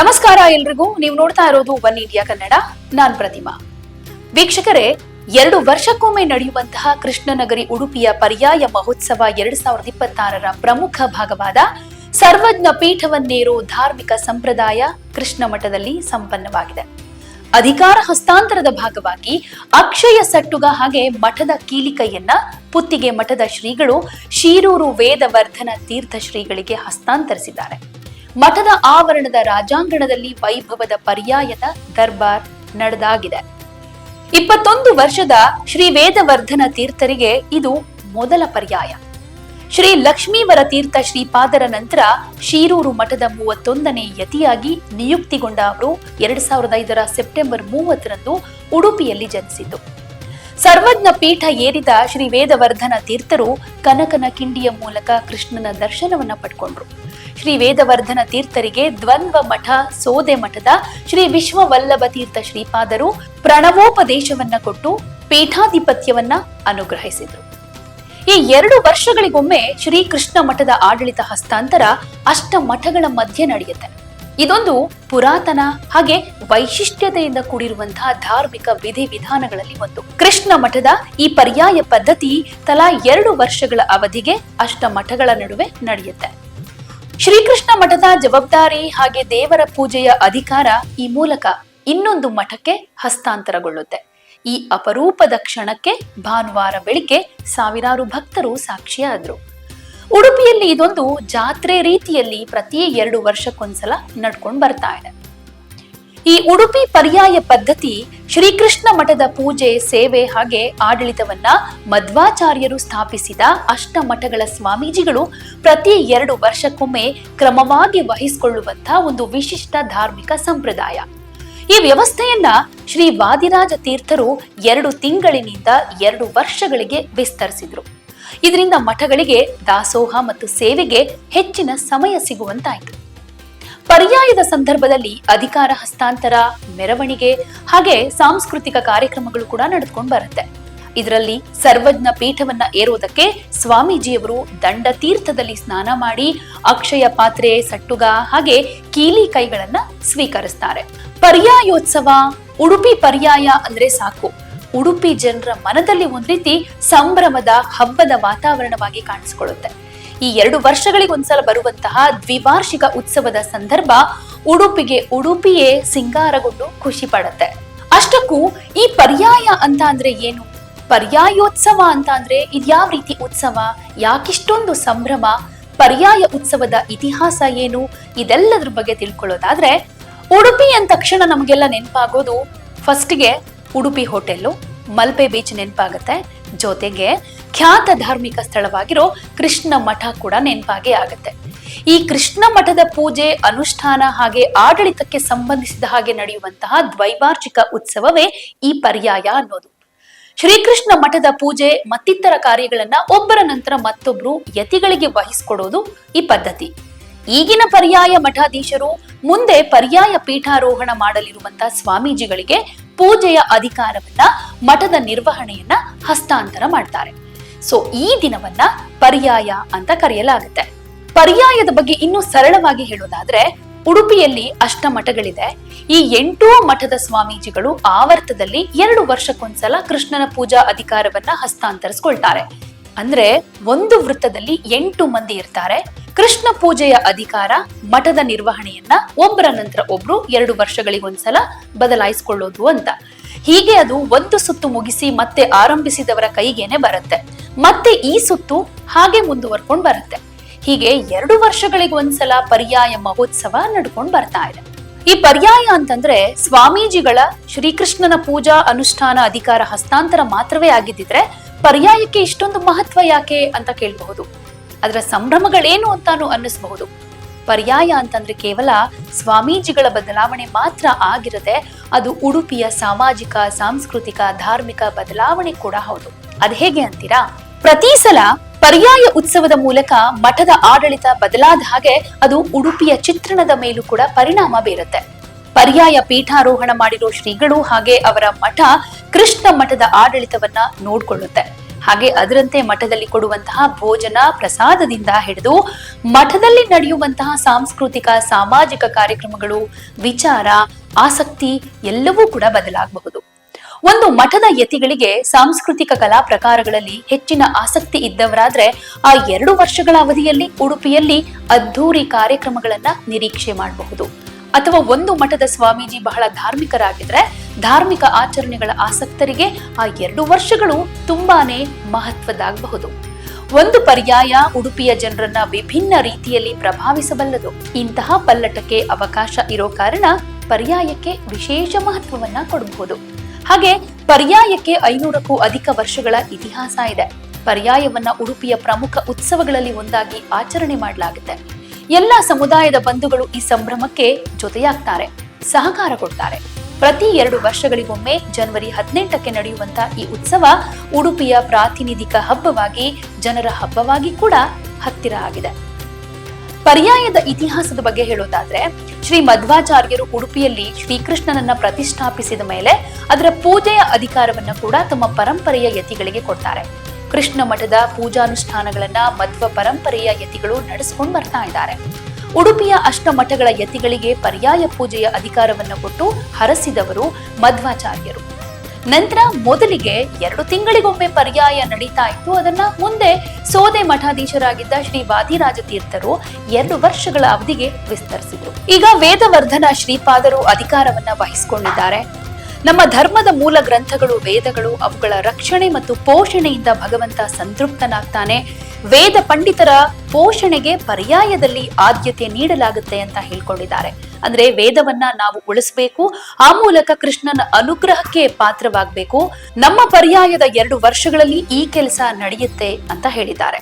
ನಮಸ್ಕಾರ ಎಲ್ರಿಗೂ. ನೀವು ನೋಡ್ತಾ ಇರೋದು ಒನ್ ಇಂಡಿಯಾ ಕನ್ನಡ. ನಾನ್ ಪ್ರತಿಮಾ. ವೀಕ್ಷಕರೇ, 2 ವರ್ಷಕ್ಕೊಮ್ಮೆ ನಡೆಯುವಂತಹ ಕೃಷ್ಣನಗರಿ ಉಡುಪಿಯ ಪರ್ಯಾಯ ಮಹೋತ್ಸವ 2026ರ ಪ್ರಮುಖ ಭಾಗವಾದ ಸರ್ವಜ್ಞ ಪೀಠವನ್ನೇರೋ ಧಾರ್ಮಿಕ ಸಂಪ್ರದಾಯ ಕೃಷ್ಣ ಮಠದಲ್ಲಿ ಸಂಪನ್ನವಾಗಿದೆ. ಅಧಿಕಾರ ಹಸ್ತಾಂತರದ ಭಾಗವಾಗಿ ಅಕ್ಷಯ ಸಟ್ಟುಗ ಹಾಗೆ ಮಠದ ಕೀಲಿಕೈಯನ್ನ ಪುತ್ತಿಗೆ ಮಠದ ಶ್ರೀಗಳು ಶೀರೂರು ವೇದವರ್ಧನ ತೀರ್ಥ ಶ್ರೀಗಳಿಗೆ ಹಸ್ತಾಂತರಿಸಿದ್ದಾರೆ. ಮಠದ ಆವರಣದ ರಾಜಾಂಗಣದಲ್ಲಿ ವೈಭವದ ಪರ್ಯಾಯದ ದರ್ಬಾರ್ ನಡೆದಾಗಿದೆ. 21 ವರ್ಷದ ಶ್ರೀ ವೇದವರ್ಧನ ತೀರ್ಥರಿಗೆ ಇದು ಮೊದಲ ಪರ್ಯಾಯ. ಶ್ರೀ ಲಕ್ಷ್ಮೀವರ ತೀರ್ಥ ಶ್ರೀಪಾದರ ನಂತರ ಶೀರೂರು ಮಠದ 31ನೇ ಯತಿಯಾಗಿ ನಿಯುಕ್ತಿಗೊಂಡ ಅವರು 2005ರ ಸೆಪ್ಟೆಂಬರ್ 30ರಂದು ಉಡುಪಿಯಲ್ಲಿ ಜನಿಸಿದ್ದು. ಸರ್ವಜ್ಞ ಪೀಠ ಏರಿದ ಶ್ರೀ ವೇದವರ್ಧನ ತೀರ್ಥರು ಕನಕನ ಕಿಂಡಿಯ ಮೂಲಕ ಕೃಷ್ಣನ ದರ್ಶನವನ್ನ ಪಡ್ಕೊಂಡ್ರು. ಶ್ರೀ ವೇದವರ್ಧನ ತೀರ್ಥರಿಗೆ ದ್ವಂದ್ವ ಮಠ ಸೋದೆ ಮಠದ ಶ್ರೀ ವಿಶ್ವವಲ್ಲಭ ತೀರ್ಥ ಶ್ರೀಪಾದರು ಪ್ರಣವೋಪದೇಶವನ್ನ ಕೊಟ್ಟು ಪೀಠಾಧಿಪತ್ಯವನ್ನ ಅನುಗ್ರಹಿಸಿದ್ರು. ಈ 2 ವರ್ಷಗಳಿಗೊಮ್ಮೆ ಶ್ರೀ ಕೃಷ್ಣ ಮಠದ ಆಡಳಿತ ಹಸ್ತಾಂತರ ಅಷ್ಟ ಮಠಗಳ ಮಧ್ಯೆ ನಡೆಯುತ್ತೆ. ಇದೊಂದು ಪುರಾತನ ಹಾಗೆ ವೈಶಿಷ್ಟ್ಯತೆಯಿಂದ ಕೂಡಿರುವಂತಹ ಧಾರ್ಮಿಕ ವಿಧಿವಿಧಾನಗಳಲ್ಲಿ ಒಂದು. ಕೃಷ್ಣ ಮಠದ ಈ ಪರ್ಯಾಯ ಪದ್ಧತಿ ತಲಾ 2 ವರ್ಷಗಳ ಅವಧಿಗೆ ಅಷ್ಟ ಮಠಗಳ ನಡುವೆ ನಡೆಯುತ್ತೆ. ಶ್ರೀಕೃಷ್ಣ ಮಠದ ಜವಾಬ್ದಾರಿ ಹಾಗೆ ದೇವರ ಪೂಜೆಯ ಅಧಿಕಾರ ಈ ಮೂಲಕ ಇನ್ನೊಂದು ಮಠಕ್ಕೆ ಹಸ್ತಾಂತರಗೊಳ್ಳುತ್ತೆ. ಈ ಅಪರೂಪದ ಕ್ಷಣಕ್ಕೆ ಭಾನುವಾರ ಬೆಳಿಗ್ಗೆ ಸಾವಿರಾರು ಭಕ್ತರು ಸಾಕ್ಷಿಯಾದ್ರು. ಉಡುಪಿಯಲ್ಲಿ ಇದೊಂದು ಜಾತ್ರೆ ರೀತಿಯಲ್ಲಿ ಪ್ರತಿ 2 ವರ್ಷಕ್ಕೊಂದ್ಸಲ ನಡ್ಕೊಂಡು ಬರ್ತಾ ಇದೆ. ಈ ಉಡುಪಿ ಪರ್ಯಾಯ ಪದ್ಧತಿ ಶ್ರೀಕೃಷ್ಣ ಮಠದ ಪೂಜೆ, ಸೇವೆ ಹಾಗೆ ಆಡಳಿತವನ್ನ ಮಧ್ವಾಚಾರ್ಯರು ಸ್ಥಾಪಿಸಿದ ಅಷ್ಟ ಮಠಗಳ ಸ್ವಾಮೀಜಿಗಳು ಪ್ರತಿ 2 ವರ್ಷಕ್ಕೊಮ್ಮೆ ಕ್ರಮವಾಗಿ ವಹಿಸಿಕೊಳ್ಳುವಂತಹ ಒಂದು ವಿಶಿಷ್ಟ ಧಾರ್ಮಿಕ ಸಂಪ್ರದಾಯ. ಈ ವ್ಯವಸ್ಥೆಯನ್ನ ಶ್ರೀ ವಾದಿರಾಜ ತೀರ್ಥರು 2 ತಿಂಗಳಿನಿಂದ 2 ವರ್ಷಗಳಿಗೆ ವಿಸ್ತರಿಸಿದ್ರು. ಇದರಿಂದ ಮಠಗಳಿಗೆ ದಾಸೋಹ ಮತ್ತು ಸೇವೆಗೆ ಹೆಚ್ಚಿನ ಸಮಯ ಸಿಗುವಂತಾಯಿತು. ಪರ್ಯಾಯದ ಸಂದರ್ಭದಲ್ಲಿ ಅಧಿಕಾರ ಹಸ್ತಾಂತರ, ಮೆರವಣಿಗೆ ಹಾಗೆ ಸಾಂಸ್ಕೃತಿಕ ಕಾರ್ಯಕ್ರಮಗಳು ಕೂಡ ನಡೆದುಕೊಂಡು ಬರುತ್ತೆ. ಇದರಲ್ಲಿ ಸರ್ವಜ್ಞ ಪೀಠವನ್ನ ಏರೋದಕ್ಕೆ ಸ್ವಾಮೀಜಿಯವರು ದಂಡ ತೀರ್ಥದಲ್ಲಿ ಸ್ನಾನ ಮಾಡಿ ಅಕ್ಷಯ ಪಾತ್ರೆ, ಸಟ್ಟುಗ ಹಾಗೆ ಕೀಲಿ ಕೈಗಳನ್ನ ಸ್ವೀಕರಿಸ್ತಾರೆ. ಪರ್ಯಾಯೋತ್ಸವ, ಉಡುಪಿ ಪರ್ಯಾಯ ಅಂದ್ರೆ ಸಾಕು, ಉಡುಪಿ ಜನರ ಮನದಲ್ಲಿ ಒಂದ್ ರೀತಿ ಸಂಭ್ರಮದ ಹಬ್ಬದ ವಾತಾವರಣವಾಗಿ ಕಾಣಿಸಿಕೊಳ್ಳುತ್ತೆ. ಈ 2 ವರ್ಷಗಳಿಗೊಂದ್ಸಲ ಬರುವಂತಹ ದ್ವಿವಾರ್ಷಿಕ ಉತ್ಸವದ ಸಂದರ್ಭ ಉಡುಪಿಯೇ ಸಿಂಗಾರಗೊಂಡು ಖುಷಿ ಪಡುತ್ತೆ. ಅಷ್ಟಕ್ಕೂ ಈ ಪರ್ಯಾಯ ಅಂತ ಅಂದ್ರೆ ಏನು? ಪರ್ಯಾಯೋತ್ಸವ ಅಂತ ಅಂದ್ರೆ ಇದ್ಯಾವ ರೀತಿ ಉತ್ಸವ, ಯಾಕಿಷ್ಟೊಂದು ಸಂಭ್ರಮ, ಪರ್ಯಾಯ ಉತ್ಸವದ ಇತಿಹಾಸ ಏನು, ಇದೆಲ್ಲದ್ರ ಬಗ್ಗೆ ತಿಳ್ಕೊಳ್ಳೋದಾದ್ರೆ ಉಡುಪಿ ಅಂದ ತಕ್ಷಣ ನಮಗೆಲ್ಲ ನೆನಪಾಗೋದು ಫಸ್ಟ್ಗೆ ಉಡುಪಿ ಹೋಟೆಲ್ಲು, ಮಲ್ಪೆ ಬೀಚ್ ನೆನಪಾಗತ್ತೆ. ಜೊತೆಗೆ ಖ್ಯಾತ ಧಾರ್ಮಿಕ ಸ್ಥಳವಾಗಿರೋ ಕೃಷ್ಣ ಮಠ ಕೂಡ ನೆನಪಾಗೇ ಆಗತ್ತೆ. ಈ ಕೃಷ್ಣ ಮಠದ ಪೂಜೆ, ಅನುಷ್ಠಾನ ಹಾಗೆ ಆಡಳಿತಕ್ಕೆ ಸಂಬಂಧಿಸಿದ ಹಾಗೆ ನಡೆಯುವಂತಹ ದ್ವೈವಾರ್ಷಿಕ ಉತ್ಸವವೇ ಈ ಪರ್ಯಾಯ ಅನ್ನೋದು. ಶ್ರೀಕೃಷ್ಣ ಮಠದ ಪೂಜೆ ಮತ್ತಿತರ ಕಾರ್ಯಗಳನ್ನ ಒಬ್ಬರ ನಂತರ ಮತ್ತೊಬ್ರು ಯತಿಗಳಿಗೆ ವಹಿಸಿಕೊಡೋದು ಈ ಪದ್ಧತಿ. ಈಗಿನ ಪರ್ಯಾಯ ಮಠಾಧೀಶರು ಮುಂದೆ ಪರ್ಯಾಯ ಪೀಠಾರೋಹಣ ಮಾಡಲಿರುವಂತಹ ಸ್ವಾಮೀಜಿಗಳಿಗೆ ಪೂಜೆಯ ಅಧಿಕಾರವನ್ನ, ಮಠದ ನಿರ್ವಹಣೆಯನ್ನ ಹಸ್ತಾಂತರ ಮಾಡ್ತಾರೆ. ಸೊ ಈ ದಿನವನ್ನ ಪರ್ಯಾಯ ಅಂತ ಕರೆಯಲಾಗುತ್ತೆ. ಪರ್ಯಾಯದ ಬಗ್ಗೆ ಇನ್ನೂ ಸರಳವಾಗಿ ಹೇಳೋದಾದ್ರೆ ಉಡುಪಿಯಲ್ಲಿ ಅಷ್ಟ ಮಠಗಳಿದೆ. ಈ 8 ಮಠದ ಸ್ವಾಮೀಜಿಗಳು ಆವರ್ತದಲ್ಲಿ 2 ವರ್ಷಕ್ಕೊಂದ್ಸಲ ಕೃಷ್ಣನ ಪೂಜಾ ಅಧಿಕಾರವನ್ನ ಹಸ್ತಾಂತರಿಸ್ಕೊಳ್ತಾರೆ. ಅಂದ್ರೆ ಒಂದು ವೃತ್ತದಲ್ಲಿ 8 ಮಂದಿ ಇರ್ತಾರೆ. ಕೃಷ್ಣ ಪೂಜೆಯ ಅಧಿಕಾರ, ಮಠದ ನಿರ್ವಹಣೆಯನ್ನ ಒಬ್ಬರ ನಂತರ ಒಬ್ರು 2 ವರ್ಷಗಳಿಗೊಂದ್ಸಲ ಬದಲಾಯಿಸಿಕೊಳ್ಳೋದು ಅಂತ. ಹೀಗೆ ಅದು ಒಂದು ಸುತ್ತು ಮುಗಿಸಿ ಮತ್ತೆ ಆರಂಭಿಸಿದವರ ಕೈಗೇನೆ ಬರುತ್ತೆ. ಮತ್ತೆ ಈ ಸುತ್ತು ಹಾಗೆ ಮುಂದುವರ್ಕೊಂಡು ಬರುತ್ತೆ. ಹೀಗೆ 2 ವರ್ಷಗಳಿಗೊಂದ್ಸಲ ಪರ್ಯಾಯ ಮಹೋತ್ಸವ ನಡ್ಕೊಂಡು ಬರ್ತಾ ಇದೆ. ಈ ಪರ್ಯಾಯ ಅಂತಂದ್ರೆ ಸ್ವಾಮೀಜಿಗಳ ಶ್ರೀಕೃಷ್ಣನ ಪೂಜಾ ಅನುಷ್ಠಾನ ಅಧಿಕಾರ ಹಸ್ತಾಂತರ ಮಾತ್ರವೇ ಆಗಿದ್ದಿದ್ರೆ ಪರ್ಯಾಯಕ್ಕೆ ಇಷ್ಟೊಂದು ಮಹತ್ವ ಯಾಕೆ ಅಂತ ಕೇಳಬಹುದು. ಅದರ ಸಂಭ್ರಮಗಳೇನು ಅಂತಾನು ಅನ್ನಿಸಬಹುದು. ಪರ್ಯಾಯ ಅಂತಂದ್ರೆ ಕೇವಲ ಸ್ವಾಮೀಜಿಗಳ ಬದಲಾವಣೆ ಮಾತ್ರ ಆಗಿರದೆ ಅದು ಉಡುಪಿಯ ಸಾಮಾಜಿಕ, ಸಾಂಸ್ಕೃತಿಕ, ಧಾರ್ಮಿಕ ಬದಲಾವಣೆ ಕೂಡ ಹೌದು. ಅದ್ ಹೇಗೆ ಅಂತೀರಾ? ಪ್ರತಿ ಸಲ ಪರ್ಯಾಯ ಉತ್ಸವದ ಮೂಲಕ ಮಠದ ಆಡಳಿತ ಬದಲಾದ ಹಾಗೆ ಅದು ಉಡುಪಿಯ ಚಿತ್ರಣದ ಮೇಲೂ ಕೂಡ ಪರಿಣಾಮ ಬೀರುತ್ತೆ. ಪರ್ಯಾಯ ಪೀಠಾರೋಹಣ ಮಾಡಿರೋ ಶ್ರೀಗಳು ಹಾಗೆ ಅವರ ಮಠ ಕೃಷ್ಣ ಮಠದ ಆಡಳಿತವನ್ನ ನೋಡ್ಕೊಳ್ಳುತ್ತೆ. ಹಾಗೆ ಅದರಂತೆ ಮಠದಲ್ಲಿ ಕೊಡುವಂತಹ ಭೋಜನ ಪ್ರಸಾದದಿಂದ ಹಿಡಿದು ಮಠದಲ್ಲಿ ನಡೆಯುವಂತಹ ಸಾಂಸ್ಕೃತಿಕ ಸಾಮಾಜಿಕ ಕಾರ್ಯಕ್ರಮಗಳು, ವಿಚಾರ, ಆಸಕ್ತಿ ಎಲ್ಲವೂ ಕೂಡ ಬದಲಾಗಬಹುದು. ಒಂದು ಮಠದ ಯತಿಗಳಿಗೆ ಸಾಂಸ್ಕೃತಿಕ ಕಲಾ ಪ್ರಕಾರಗಳಲ್ಲಿ ಹೆಚ್ಚಿನ ಆಸಕ್ತಿ ಇದ್ದವರಾದ್ರೆ ಆ 2 ವರ್ಷಗಳ ಅವಧಿಯಲ್ಲಿ ಉಡುಪಿಯಲ್ಲಿ ಅದ್ಧೂರಿ ಕಾರ್ಯಕ್ರಮಗಳನ್ನ ನಿರೀಕ್ಷೆ ಮಾಡಬಹುದು. ಅಥವಾ ಒಂದು ಮಠದ ಸ್ವಾಮೀಜಿ ಬಹಳ ಧಾರ್ಮಿಕರಾಗಿದ್ರೆ ಧಾರ್ಮಿಕ ಆಚರಣೆಗಳ ಆಸಕ್ತರಿಗೆ ಆ 2 ವರ್ಷಗಳು ತುಂಬಾನೇ ಮಹತ್ವದಾಗಬಹುದು. ಒಂದು ಪರ್ಯಾಯ ಉಡುಪಿಯ ಜನರನ್ನ ವಿಭಿನ್ನ ರೀತಿಯಲ್ಲಿ ಪ್ರಭಾವಿಸಬಲ್ಲದು. ಇಂತಹ ಪಲ್ಲಟಕ್ಕೆ ಅವಕಾಶ ಇರೋ ಕಾರಣ ಪರ್ಯಾಯಕ್ಕೆ ವಿಶೇಷ ಮಹತ್ವವನ್ನ ಕೊಡಬಹುದು. ಹಾಗೆ ಪರ್ಯಾಯಕ್ಕೆ 500ಕ್ಕೂ ಅಧಿಕ ವರ್ಷಗಳ ಇತಿಹಾಸ ಇದೆ. ಪರ್ಯಾಯವನ್ನ ಉಡುಪಿಯ ಪ್ರಮುಖ ಉತ್ಸವಗಳಲ್ಲಿ ಒಂದಾಗಿ ಆಚರಣೆ ಮಾಡಲಾಗುತ್ತೆ. ಎಲ್ಲಾ ಸಮುದಾಯದ ಬಂಧುಗಳು ಈ ಸಂಭ್ರಮಕ್ಕೆ ಜೊತೆಯಾಗ್ತಾರೆ, ಸಹಕಾರ ಕೊಡ್ತಾರೆ. ಪ್ರತಿ 2 ವರ್ಷಗಳಿಗೊಮ್ಮೆ ಜನವರಿ 18ಕ್ಕೆ ನಡೆಯುವಂತ ಈ ಉತ್ಸವ ಉಡುಪಿಯ ಪ್ರಾತಿನಿಧಿಕ ಹಬ್ಬವಾಗಿ, ಜನರ ಹಬ್ಬವಾಗಿ ಕೂಡ ಹತ್ತಿರ ಆಗಿದೆ. ಪರ್ಯಾಯದ ಇತಿಹಾಸದ ಬಗ್ಗೆ ಹೇಳೋದಾದ್ರೆ, ಶ್ರೀ ಮಧ್ವಾಚಾರ್ಯರು ಉಡುಪಿಯಲ್ಲಿ ಶ್ರೀಕೃಷ್ಣನನ್ನ ಪ್ರತಿಷ್ಠಾಪಿಸಿದ ಮೇಲೆ ಅದರ ಪೂಜೆಯ ಅಧಿಕಾರವನ್ನ ಕೂಡ ತಮ್ಮ ಪರಂಪರೆಯ ಯತಿಗಳಿಗೆ ಕೊಡ್ತಾರೆ. ಕೃಷ್ಣ ಮಠದ ಪೂಜಾನುಷ್ಠಾನಗಳನ್ನ ಮಧ್ವ ಪರಂಪರೆಯ ಯತಿಗಳು ನಡೆಸಿಕೊಂಡು ಬರ್ತಾ ಇದ್ದಾರೆ. ಉಡುಪಿಯ ಅಷ್ಟಮಠಗಳ ಯತಿಗಳಿಗೆ ಪರ್ಯಾಯ ಪೂಜೆಯ ಅಧಿಕಾರವನ್ನು ಕೊಟ್ಟು ಹರಸಿದವರು ಮಧ್ವಾಚಾರ್ಯರು. ನಂತರ ಮೊದಲಿಗೆ 2 ತಿಂಗಳಿಗೊಮ್ಮೆ ಪರ್ಯಾಯ ನಡೀತಾ ಇತ್ತು. ಅದನ್ನ ಮುಂದೆ ಸೋದೆ ಮಠಾಧೀಶರಾಗಿದ್ದ ಶ್ರೀ ವಾದಿರಾಜ ತೀರ್ಥರು 2 ವರ್ಷಗಳ ಅವಧಿಗೆ ವಿಸ್ತರಿಸಿದ್ರು. ಈಗ ವೇದವರ್ಧನ ಶ್ರೀಪಾದರು ಅಧಿಕಾರವನ್ನ ವಹಿಸಿಕೊಂಡಿದ್ದಾರೆ. ನಮ್ಮ ಧರ್ಮದ ಮೂಲ ಗ್ರಂಥಗಳು ವೇದಗಳು, ಅವುಗಳ ರಕ್ಷಣೆ ಮತ್ತು ಪೋಷಣೆಯಿಂದ ಭಗವಂತ ಸಂತೃಪ್ತನಾಗ್ತಾನೆ. ವೇದ ಪಂಡಿತರ ಪೋಷಣೆಗೆ ಪರ್ಯಾಯದಲ್ಲಿ ಆದ್ಯತೆ ನೀಡಲಾಗುತ್ತೆ ಅಂತ ಹೇಳ್ಕೊಂಡಿದ್ದಾರೆ. ಅಂದ್ರೆ ವೇದವನ್ನ ನಾವು ಉಳಿಸಬೇಕು, ಆ ಮೂಲಕ ಕೃಷ್ಣನ ಅನುಗ್ರಹಕ್ಕೆ ಪಾತ್ರವಾಗಬೇಕು. ನಮ್ಮ ಪರ್ಯಾಯದ 2 ವರ್ಷಗಳಲ್ಲಿ ಈ ಕೆಲಸ ನಡೆಯುತ್ತೆ ಅಂತ ಹೇಳಿದ್ದಾರೆ.